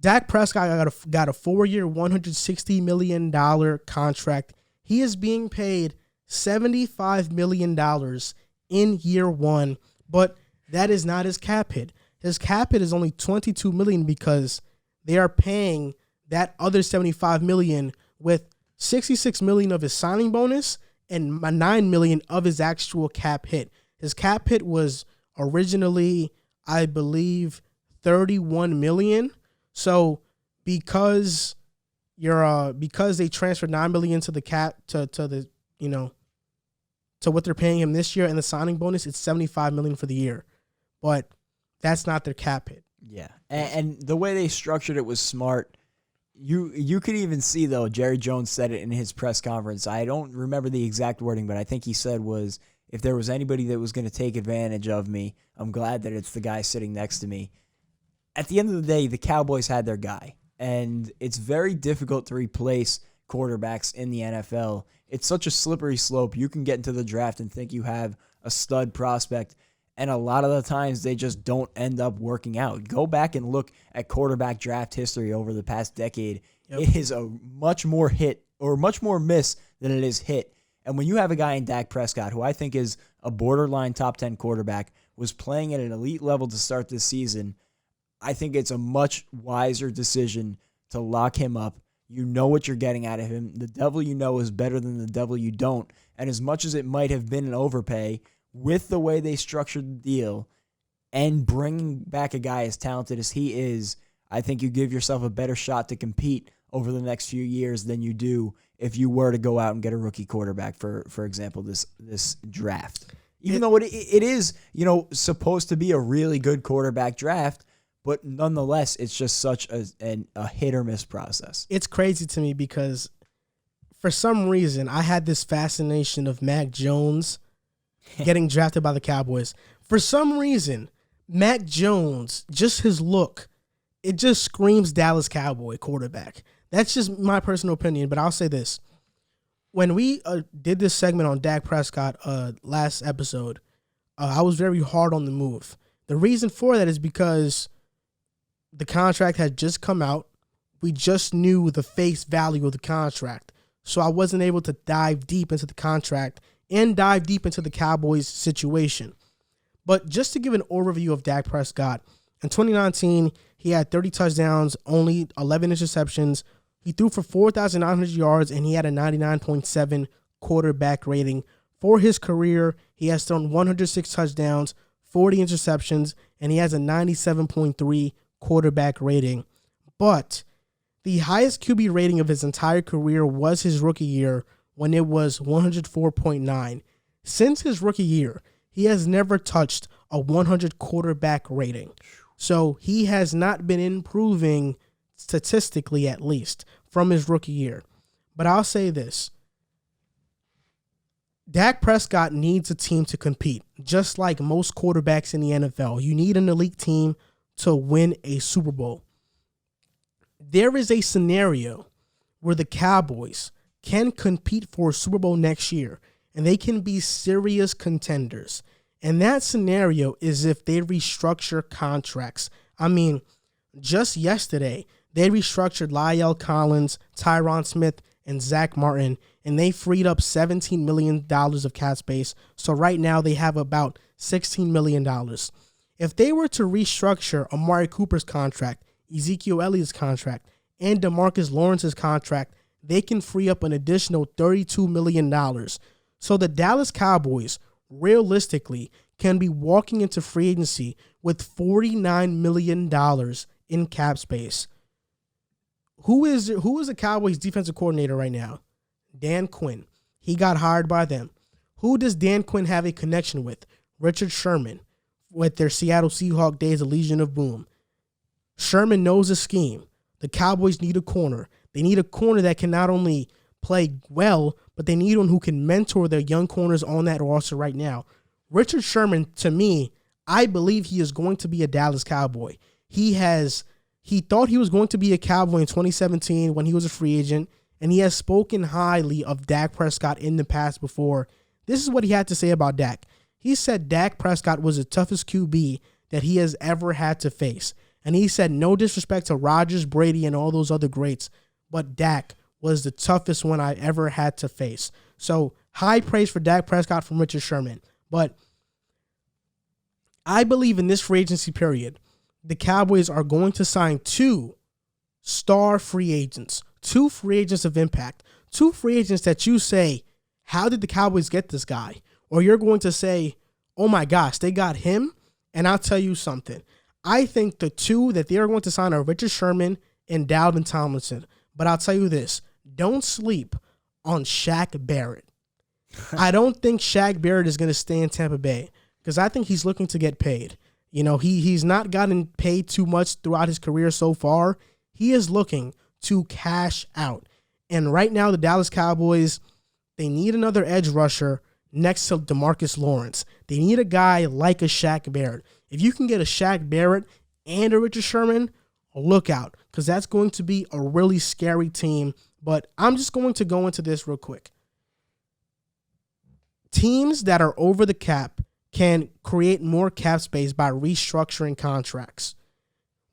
Dak Prescott got a 4-year, $160 million contract. He is being paid $75 million in year one, but that is not his cap hit. His cap hit is only $22 million because they are paying that other $75 million with $66 million of his signing bonus and $9 million of his actual cap hit. His cap hit was originally, I believe, $31 million. So because they transferred $9 million to the cap to what they're paying him this year and the signing bonus, it's $75 million for the year. But that's not their cap hit. Yeah, and the way they structured it was smart. You could even see, though, Jerry Jones said it in his press conference. I don't remember the exact wording, but I think he said was, if there was anybody that was going to take advantage of me, I'm glad that it's the guy sitting next to me. At the end of the day, the Cowboys had their guy, and it's very difficult to replace quarterbacks in the NFL. It's such a slippery slope. You can get into the draft and think you have a stud prospect, and a lot of the times they just don't end up working out. Go back and look at quarterback draft history over the past decade. Yep. It is a much more hit or much more miss than it is hit. And when you have a guy in Dak Prescott, who I think is a borderline top 10 quarterback, was playing at an elite level to start this season, I think it's a much wiser decision to lock him up. You know what you're getting out of him. The devil you know is better than the devil you don't. And as much as it might have been an overpay, with the way they structured the deal and bringing back a guy as talented as he is, I think you give yourself a better shot to compete over the next few years than you do if you were to go out and get a rookie quarterback, for example, this draft. Even though it is, supposed to be a really good quarterback draft, but nonetheless, it's just such a hit or miss process. It's crazy to me because for some reason, I had this fascination of Mac Jones getting drafted by the Cowboys. For some reason, Mac Jones, just his look, it just screams Dallas Cowboy quarterback. That's just my personal opinion, but I'll say this. When we did this segment on Dak Prescott last episode, I was very hard on the move. The reason for that is because the contract had just come out. We just knew the face value of the contract. So I wasn't able to dive deep into the contract and dive deep into the Cowboys situation. But just to give an overview of Dak Prescott, in 2019, he had 30 touchdowns, only 11 interceptions. He threw for 4,900 yards, and he had a 99.7 quarterback rating. For his career, he has thrown 106 touchdowns, 40 interceptions, and he has a 97.3 quarterback rating. But the highest QB rating of his entire career was his rookie year, when it was 104.9. Since his rookie year, he has never touched a 100 quarterback rating. So he has not been improving statistically, at least, from his rookie year. But I'll say this. Dak Prescott needs a team to compete, just like most quarterbacks in the NFL. You need an elite team to win a Super Bowl. There is a scenario where the Cowboys can compete for a Super Bowl next year, and they can be serious contenders. And that scenario is if they restructure contracts. I mean, just yesterday, they restructured Lyle Collins, Tyron Smith, and Zach Martin, and they freed up $17 million of cap space. So right now, they have about $16 million. If they were to restructure Amari Cooper's contract, Ezekiel Elliott's contract, and DeMarcus Lawrence's contract, they can free up an additional $32 million. So the Dallas Cowboys, realistically, can be walking into free agency with $49 million in cap space. Who is the Cowboys defensive coordinator right now? Dan Quinn. He got hired by them. Who does Dan Quinn have a connection with? Richard Sherman, with their Seattle Seahawks days of Legion of Boom. Sherman knows the scheme. The Cowboys need a corner. They need a corner that can not only play well, but they need one who can mentor their young corners on that roster right now. Richard Sherman, to me, I believe he is going to be a Dallas Cowboy. He thought he was going to be a Cowboy in 2017 when he was a free agent, and he has spoken highly of Dak Prescott in the past before. This is what he had to say about Dak. He said Dak Prescott was the toughest QB that he has ever had to face. And he said, no disrespect to Rodgers, Brady, and all those other greats, but Dak was the toughest one I ever had to face. So high praise for Dak Prescott from Richard Sherman. But I believe in this free agency period, the Cowboys are going to sign 2 star free agents, 2 free agents of impact, 2 free agents that you say, how did the Cowboys get this guy? Or you're going to say, oh my gosh, they got him. And I'll tell you something. I think the 2 that they are going to sign are Richard Sherman and Dalvin Tomlinson. But I'll tell you this, don't sleep on Shaq Barrett. I don't think Shaq Barrett is going to stay in Tampa Bay because I think he's looking to get paid. You know, he's not gotten paid too much throughout his career so far. He is looking to cash out. And right now, the Dallas Cowboys, they need another edge rusher next to DeMarcus Lawrence. They need a guy like a Shaq Barrett. If you can get a Shaq Barrett and a Richard Sherman, look out, because that's going to be a really scary team. But I'm just going to go into this real quick. Teams that are over the cap can create more cap space by restructuring contracts.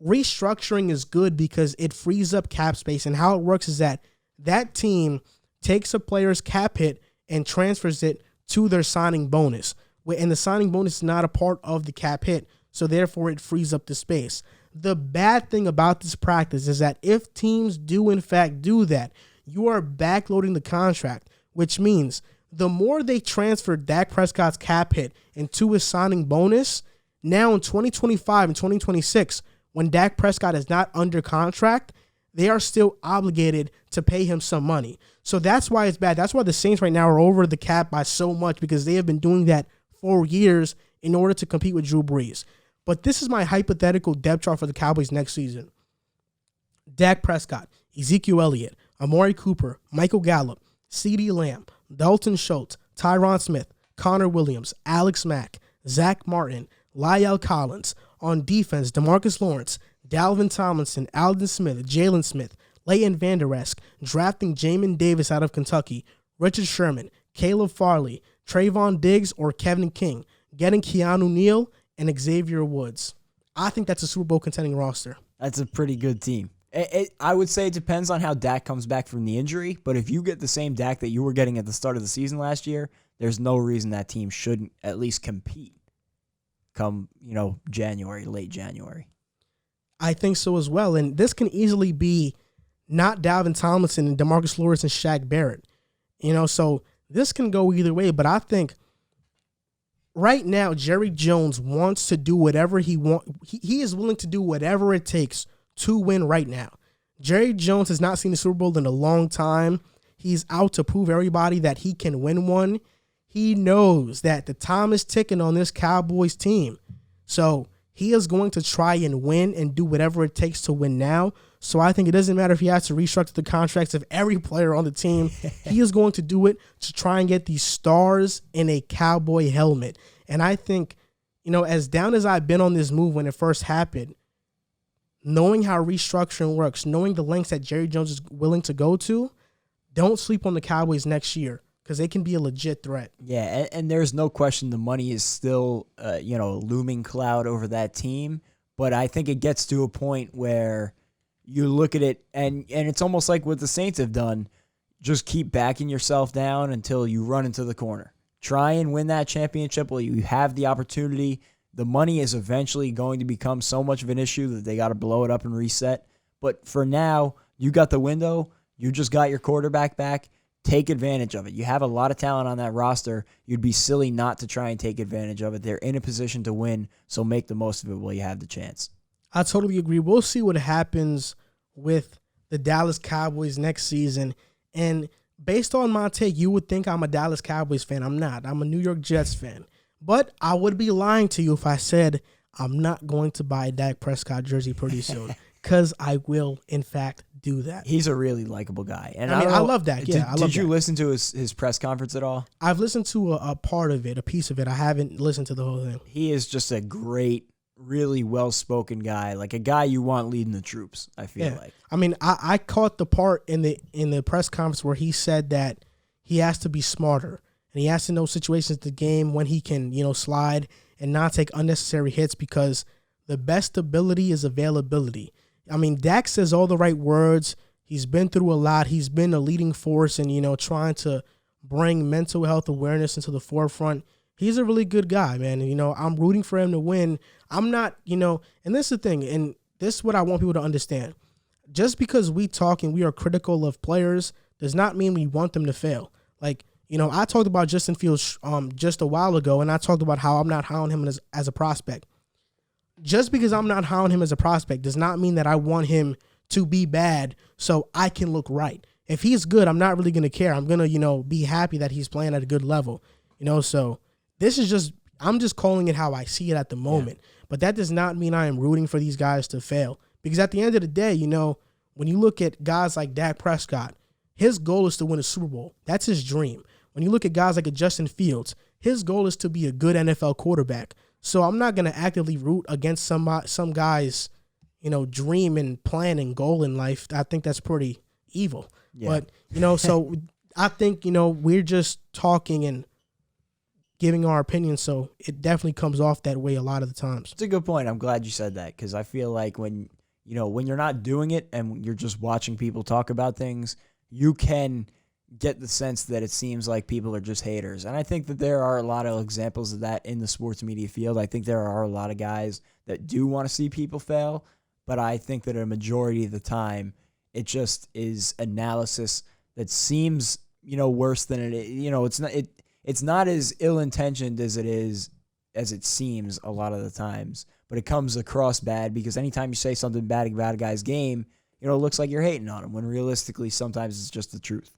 Restructuring is good because it frees up cap space, and how it works is that team takes a player's cap hit and transfers it to their signing bonus. And the signing bonus is not a part of the cap hit, so therefore it frees up the space. The bad thing about this practice is that if teams do in fact do that, you are backloading the contract, which means the more they transfer Dak Prescott's cap hit into his signing bonus, now in 2025 and 2026, when Dak Prescott is not under contract, they are still obligated to pay him some money. So that's why it's bad. That's why the Saints right now are over the cap by so much, because they have been doing that for years in order to compete with Drew Brees. But this is my hypothetical depth chart for the Cowboys next season. Dak Prescott, Ezekiel Elliott, Amari Cooper, Michael Gallup, CeeDee Lamb, Dalton Schultz, Tyron Smith, Connor Williams, Alex Mack, Zach Martin, La'el Collins. On defense, DeMarcus Lawrence, Dalvin Tomlinson, Aldon Smith, Jalen Smith, Leighton Vander Esch, drafting Jamin Davis out of Kentucky, Richard Sherman, Caleb Farley, Trayvon Diggs, or Kevin King, getting Keanu Neal and Xavier Woods. I think that's a Super Bowl contending roster. That's a pretty good team. I would say it depends on how Dak comes back from the injury, but if you get the same Dak that you were getting at the start of the season last year, there's no reason that team shouldn't at least compete come, January, late January. I think so as well. And this can easily be not Dalvin Tomlinson and DeMarcus Lawrence and Shaq Barrett. So this can go either way. But I think right now, Jerry Jones wants to do whatever he wants. He is willing to do whatever it takes to win right now. Jerry Jones has not seen the Super Bowl in a long time. He's out to prove everybody that he can win one. He knows that the time is ticking on this Cowboys team. So he is going to try and win and do whatever it takes to win now. So I think it doesn't matter if he has to restructure the contracts of every player on the team. He is going to do it to try and get these stars in a Cowboy helmet. And I think, as down as I've been on this move when it first happened, knowing how restructuring works, knowing the lengths that Jerry Jones is willing to go to, don't sleep on the Cowboys next year, because they can be a legit threat. Yeah, and there's no question the money is still, a looming cloud over that team. But I think it gets to a point where you look at it, and it's almost like what the Saints have done. Just keep backing yourself down until you run into the corner. Try and win that championship while you have the opportunity. The money is eventually going to become so much of an issue that they got to blow it up and reset. But for now, you got the window. You just got your quarterback back. Take advantage of it. You have a lot of talent on that roster. You'd be silly not to try and take advantage of it. They're in a position to win, so make the most of it while you have the chance. I totally agree. We'll see what happens with the Dallas Cowboys next season. And based on my take, you would think I'm a Dallas Cowboys fan. I'm not. I'm a New York Jets fan. But I would be lying to you if I said I'm not going to buy a Dak Prescott jersey pretty soon, because I will, in fact, do that. He's a really likable guy. And I love Dak. Yeah, did you listen to his press conference at all? I've listened to a part of it, a piece of it. I haven't listened to the whole thing. He is just a great, really well-spoken guy, like a guy you want leading the troops, I feel like. I mean, I caught the part in the press conference where he said that he has to be smarter. And he has to know situations of the game when he can, slide and not take unnecessary hits, because the best ability is availability. I mean, Dak says all the right words. He's been through a lot. He's been a leading force in, trying to bring mental health awareness into the forefront. He's a really good guy, man. And, I'm rooting for him to win. I'm not, and this is the thing, and this is what I want people to understand. Just because we talk and we are critical of players does not mean we want them to fail. Like, I talked about Justin Fields just a while ago, and I talked about how I'm not high on him as a prospect. Just because I'm not high on him as a prospect does not mean that I want him to be bad so I can look right. If he's good, I'm not really going to care. I'm going to, be happy that he's playing at a good level. So this is just, I'm just calling it how I see it at the moment. Yeah. But that does not mean I am rooting for these guys to fail. Because at the end of the day, when you look at guys like Dak Prescott, his goal is to win a Super Bowl. That's his dream. When you look at guys like a Justin Fields, his goal is to be a good NFL quarterback. So I'm not going to actively root against some guy's, dream and plan and goal in life. I think that's pretty evil. Yeah. But, so I think, we're just talking and giving our opinion, so it definitely comes off that way a lot of the times. It's a good point. I'm glad you said that, because I feel like when you're not doing it and you're just watching people talk about things, you can get the sense that it seems like people are just haters. And I think that there are a lot of examples of that in the sports media field. I think there are a lot of guys that do want to see people fail, but I think that a majority of the time it just is analysis that seems, worse than it is. It's not as ill-intentioned as it seems a lot of the times, but it comes across bad because anytime you say something bad about a guy's game, it looks like you're hating on him, when realistically sometimes it's just the truth.